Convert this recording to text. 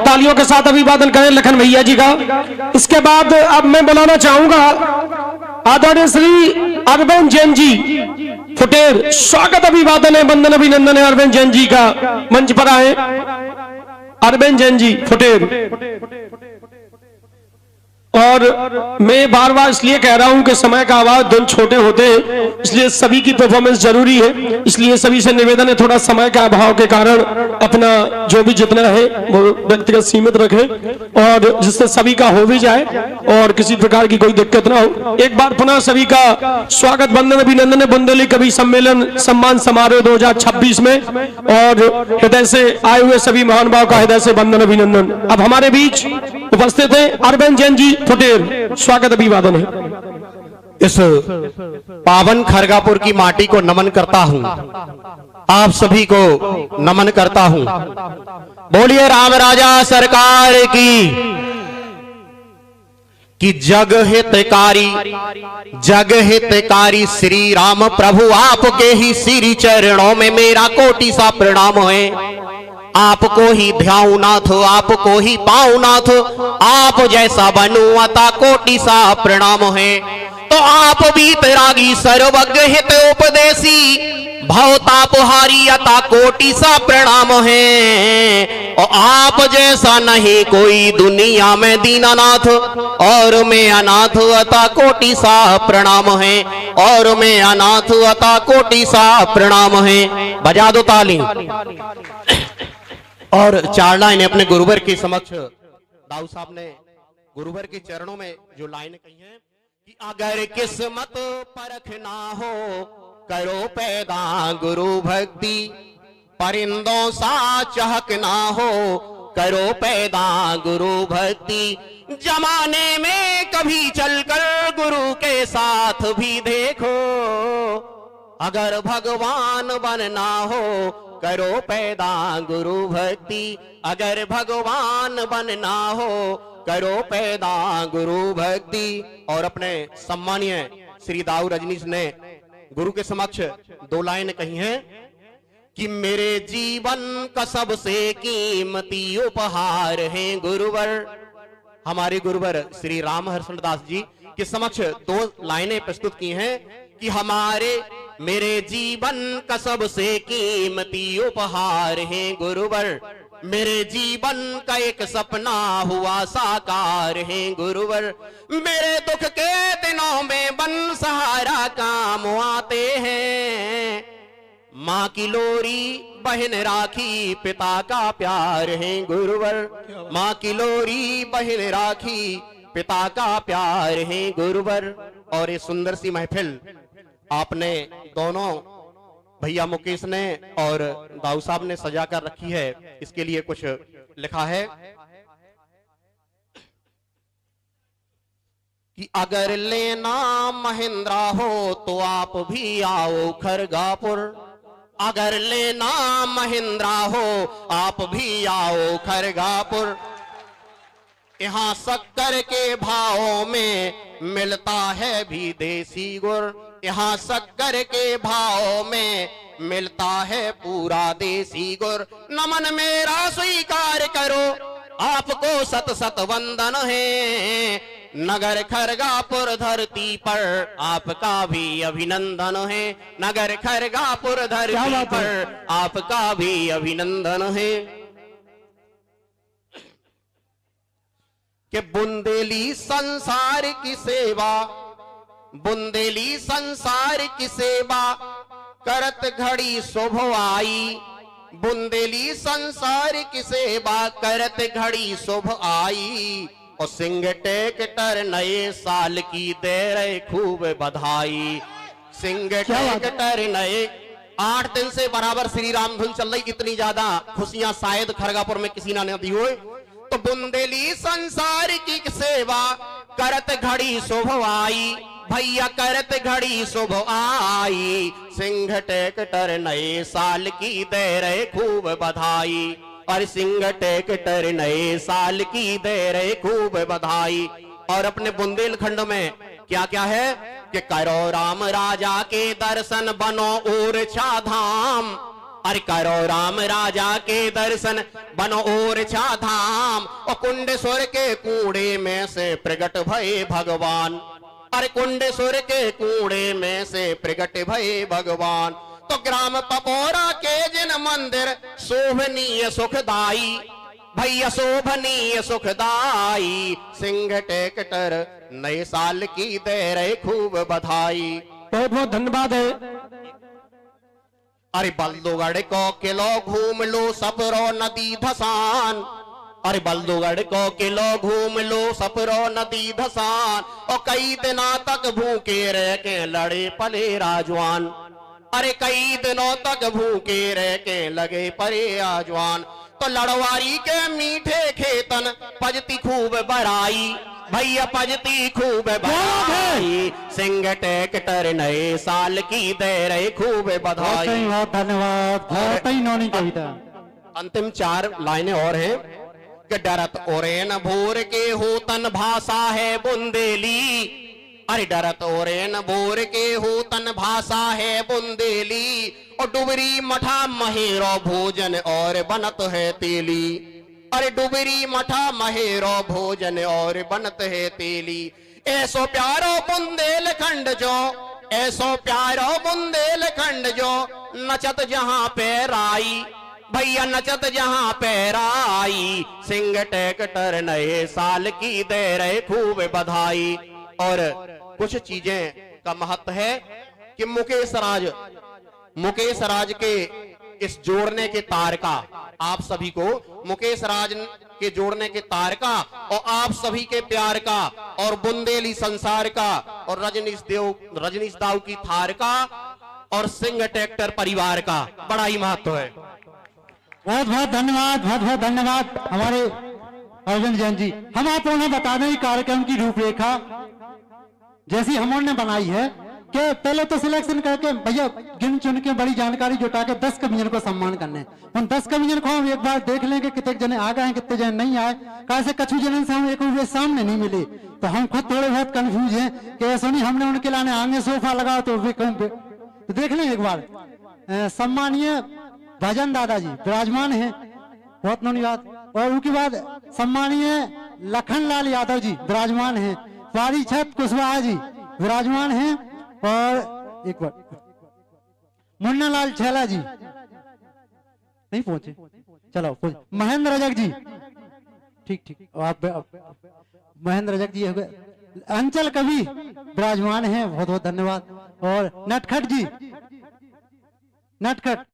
जोरदार तालियों के साथ अभिवादन करें लखन भैया जी का। इसके बाद अब मैं बुलाना चाहूंगा आदरणीय श्री अरविंद जैन जी फुटेर। स्वागत अभिवादन है, वंदन अभिनंदन है अरविंद जैन जी का। मंच पर आए अरविंद जैन जी फुटेर। और मैं बार बार इसलिए कह रहा हूं कि समय का अभाव, दिन छोटे होते हैं, इसलिए सभी की परफॉर्मेंस जरूरी है। इसलिए सभी से निवेदन है थोड़ा समय का अभाव के कारण अपना जो भी जितना है वो व्यक्तिगत सीमित रखें और जिससे सभी का हो भी जाए और किसी प्रकार की कोई दिक्कत ना हो। एक बार पुनः सभी का स्वागत, वंदन अभिनंदन है बुंदेली कवि सम्मेलन सम्मान समारोह 2026 में और हृदय से आए हुए सभी महानुभाव का हृदय से वंदन अभिनंदन। अब हमारे बीच उपस्थित है अरविंद जैन जी फुटेर। स्वागत अभिवादन है। इस पावन खरगापुर की माटी को नमन करता हूं, आप सभी को नमन करता हूं। बोलिए राम राजा सरकार की जग हितकारी श्री राम प्रभु आपके ही श्री चरणों में मेरा कोटि सा प्रणाम है। आपको ही ध्याऊ नाथ, आपको ही पाऊ नाथ, आप जैसा बनू अता कोटि सा प्रणाम है। तो आप भी तैरागी सर्वज्ञ हित उपदेशी भवतापहारी अता कोटि सा प्रणाम है। और आप जैसा नहीं कोई दुनिया में दीनानाथ, और मैं अनाथ अता कोटि सा प्रणाम है, और मैं अनाथ अता कोटि सा प्रणाम है। बजा दो ताली। और चार लाइनें अपने गुरुवर के समक्ष दाऊ साहब ने गुरुवर के चरणों में जो लाइनें कही हैं कि अगर किस्मत परख ना हो करो पैदा गुरु भक्ति, परिंदों सा चहक ना हो करो पैदा गुरु भक्ति, जमाने में कभी चलकर गुरु के साथ भी देखो, अगर भगवान बनना हो करो पैदा गुरु भक्ति, अगर भगवान बनना हो करो पैदा गुरु भक्ति। और अपने सम्मानीय श्री दाऊ रजनीश ने गुरु के समक्ष दो लाइनें कही हैं कि मेरे जीवन का सबसे कीमती उपहार है गुरुवर। हमारे गुरुवर श्री राम हर्षण दास जी के समक्ष दो लाइनें प्रस्तुत की हैं कि मेरे जीवन का सबसे कीमती उपहार है गुरुवर, मेरे जीवन का एक सपना हुआ साकार है गुरुवर, मेरे दुख के दिनों में बन सहारा काम आते हैं, माँ की लोरी बहन राखी पिता का प्यार है गुरुवर, माँ की लोरी बहन राखी पिता का प्यार है गुरुवर। और ये सुंदर सी महफिल आपने दोनों भैया मुकेश ने और दाऊ साहब ने सजा कर रखी है, इसके लिए कुछ लिखा है कि अगर लेना महिंद्रा हो तो आप भी आओ खरगापुर, अगर लेना महिंद्रा हो आप भी आओ खरगापुर, यहाँ शक्कर के भाव में मिलता है भी देसी गुड़, यहाँ शक्कर के भाव में मिलता है पूरा देसी गुड़, नमन मेरा स्वीकार करो आपको सत सत वंदन है, नगर खरगापुर धरती पर आपका भी अभिनंदन है, नगर खरगापुर धरती पर आपका भी अभिनंदन है। कि बुंदेली संसार की सेवा, बुंदेली संसार की सेवा करत घड़ी शुभ आई, बुंदेली संसार की सेवा करत घड़ी शुभ आई, और सिंह ट्रैक्टर नए साल की दे रहे खूब बधाई, सिंह ट्रैक्टर नए 8 दिन से बराबर श्री राम धुन चल रही, इतनी ज्यादा खुशियां शायद खरगापुर में किसी ने दी हो। तो बुंदेली संसार की सेवा करत घड़ी शुभ आई, भैया करत घड़ी शुभ आई, सिंह ट्रैक्टर नए साल की दे रहे खूब बधाई, और सिंह ट्रैक्टर नए साल की दे रहे खूब बधाई। और अपने बुंदेलखंड में क्या क्या है कि करो राम राजा के दर्शन बनो ओरछा धाम, अरे करो राम राजा के दर्शन बनो और छा धाम, और कुंडेश्वर के कूड़े में से प्रगट भये भगवान। अरे कुंडेश्वर के कूड़े में से प्रगट भये भगवान। तो ग्राम पपोरा के जिन मंदिर शोभनीय सुखदाई, भैया शोभनीय सुखदाई, सिंह ट्रैक्टर नए साल की दे रहे खूब बधाई। बहुत बहुत धन्यवाद है। अरे बल्दोगढ़ को किलो घूम लो सपरो नदी धसान, अरे बल्दोगढ़ को किलो घूम लो सपरो नदी धसान, और कई दिनों तक भूखे रह के लड़े पले राजवान। अरे कई दिनों तक भूखे रह के लगे परे आजवान। तो लड़वारी के मीठे खेतन पजती खूब बराई, भैया पजती खूब बधाई, सिंह ट्रैक्टर नए साल की दे रहे खूब बधाई। बहुत धन्यवाद, बहुत ही नौनी कविता। अंतिम 4 लाइनें और हैं कि डरत ओरेन भोर के होतन भाषा है बुंदेली, अरे डरत ओरेन भोर के होतन भाषा है बुंदेली, और डुबरी मठा महेरो भोजन और बनत है तेली। अरे डुबरी मठा महेरो भोजन और बनत है तेली। ऐसो प्यारो बुंदेलखंड जो, ऐसो प्यारो बुंदेलखंड जो, नचत जहां पे राई, भैया नचत जहां पे राई, सिंह ट्रैक्टर नए साल की दे रहे खूब बधाई। और कुछ चीजें का महत्व है कि मुकेश राज के इस जोड़ने के तार का, आप सभी को मुकेश राज के जोड़ने के तार का, और आप सभी के प्यार का, और बुंदेली संसार का, और रजनीश दाऊ की थार का, और सिंह ट्रैक्टर परिवार का बड़ा ही महत्व है। बहुत बहुत धन्यवाद, बहुत बहुत धन्यवाद हमारे अर्जुन जैन जी। हम आप उन्हें बता दें कार्यक्रम की रूपरेखा जैसी हमने बनाई है कि पहले तो सिलेक्शन करके भैया गिन चुन के बड़ी जानकारी जुटा के 10 कवियन को सम्मान करने। उन 10 कवियन को हम एक बार देख लेंगे कितने जने आ गए हैं, कितने जने नहीं आए। कैसे कछु जनन से हम एक रूपये सामने नहीं मिले, तो हम खुद थोड़े बहुत कंफ्यूज हैं कि ऐसा नहीं हमने उनके लाने आगे सोफा लगाओ तो वे कम पे, तो देख लें एक बार। सम्मानीय भजन दादाजी विराजमान है, बहुत धन्यवाद। और उनके बाद सम्मानीय लखनलाल यादव जी विराजमान है, वारी छत कुशवाहा जी विराजमान हैं, और एक बार मुन्ना लाल छैला जी नहीं पहुंचे, चलो महेंद्र रजक जी, ठीक और आप महेंद्र रजक जी, अंचल कवि विराजमान हैं, बहुत बहुत धन्यवाद। और नटखट जी, नटखट